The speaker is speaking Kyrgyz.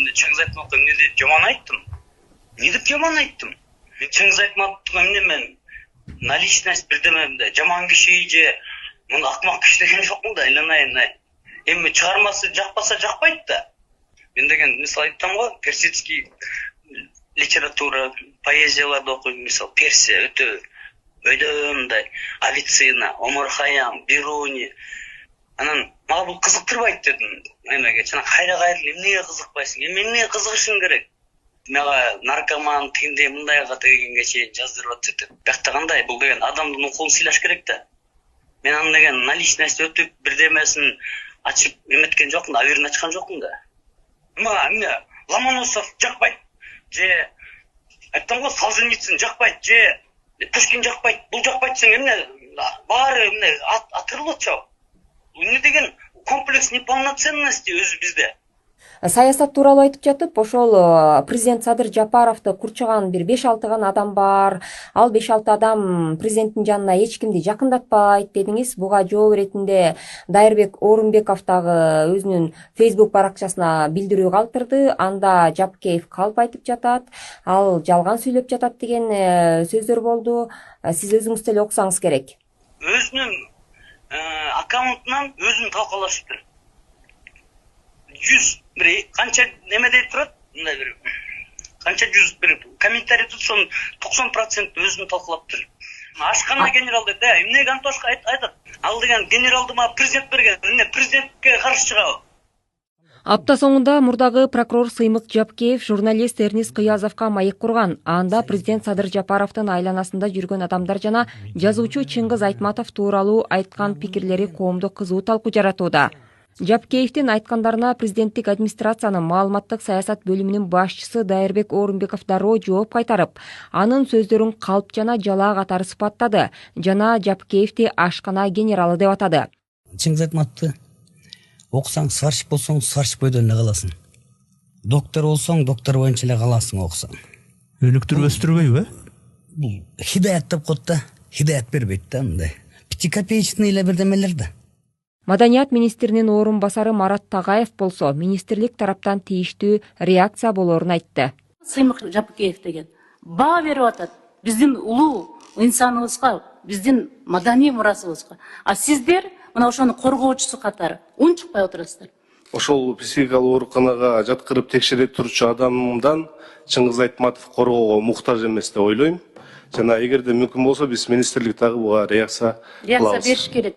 эмне Чыңгыз Айтматовго эмне деп жаман айттым? Не деп жаман айттым? Мен Чыңгыз Айтматовго эмне мен наличность бирдеме жаман киши же муну акмак киши деген жокмун да, айланайын. Эми чыгармасы жакпаса жакпайт да. Мен деген мисал айттым го, персидский литература, поэзияларды окуйм, мисал Персия өтө мындай Авиценна, Омар Хайям, Бируни. Анан мага бул кызыктырбайт дедим. Эмеге жана кайра-кайра эмнеге кызыкпайсың? Эмнеге кызыгышың керек? Мага наркоман тигиндей мындайга дегенге чейин жаздырып атышат. Бакта кандай бул деген адамдын укугун сыйлаш керек да. Мен аны деген наличность өтүп бирдемесин ачып эметкен жокмун, аверин ачкан жокмун да. Мага эмне Ломоносов жакпайт же айттым го Солженицын жакпайт же Пушкин жакпайт, бул жакпайт десең эмне баары эмне атырылып атчабы? Эмне деген комплекс неполноценности өзү бизде. Саясат тууралуу айтып жатып, ошол президент Садыр Жапаровду курчаган бир 5-6 гана адам бар. Ал 5-6 адам президенттин жанына эч кимди жакындатпайт дедиңиз. Буга жооп иретинде Дайырбек Орунбеков дагы өзүнүн Facebook баракчасына билдирүү калтырды. Анда Жапкеев калп айтып жатат, ал жалган сүйлөп жатат деген сөздөр болду. Сиз өзүңүз деле окусаңыз керек. Өзүнүн аккаунтунан өзүн талкалашыптыр. 100 бир канча неме деп турат? Мындай бир канча 100 бир комментарий tutsun 90% өзүн талкалаптыр. Ашканда генерал деп, эмнеге Антошка айтат? Ал деген генералды мага президент берген. Эмне президентке каршы чыгабы? Апта соңунда мурдагы прокурор Сыймык Жапкеев журналист Эрнис Кыязовго маек курган. Анда президент Садыр Жапаровдун айланасында жүргөн адамдар жана жазуучу Чыңгыз Айтматов тууралуу айткан пикирлери коомдо кызуу талкуу жаратууда. Жапкеевдин айткандарына президенттик администрациянын маалыматтык саясат бөлүмүнүн башчысы Дайырбек Орунбеков дароо жооп кайтарып, анын сөздөрүн калп жана жалаа катары сыпаттады жана Жапкеевди ашкана генералы деп атады. Чыңгыз Айтматовду окусаң, сварщик болсоң, сварщик бойдон эле каласың. Доктор болсоң, доктор боюнча эле каласың окусаң. Өнүктүрүп өстүрбөйбү? Бул хидаят деп коет да, хидаят бербейт да мындай. Пятикопеечный эле бирдемелер да. Маданият министринин орун басары Марат Тагаев болсо, министрлик тараптан тийиштүү реакция болоорун айтты. Сыймык Жапкеев деген баа берип атат биздин улуу инсаныбызга, биздин маданий мурасыбызга. А сиздер мына ошону коргоочусу катары унчукпай отурасыздар. Ошол психикалык ооруканага жаткырып текшере турчу адамдан Чыңгыз Айтматов коргоого муктаж эмес деп ойлойм. Жана эгерде мүмкүн болсо биз министрлик дагы буга реакция бериш керек.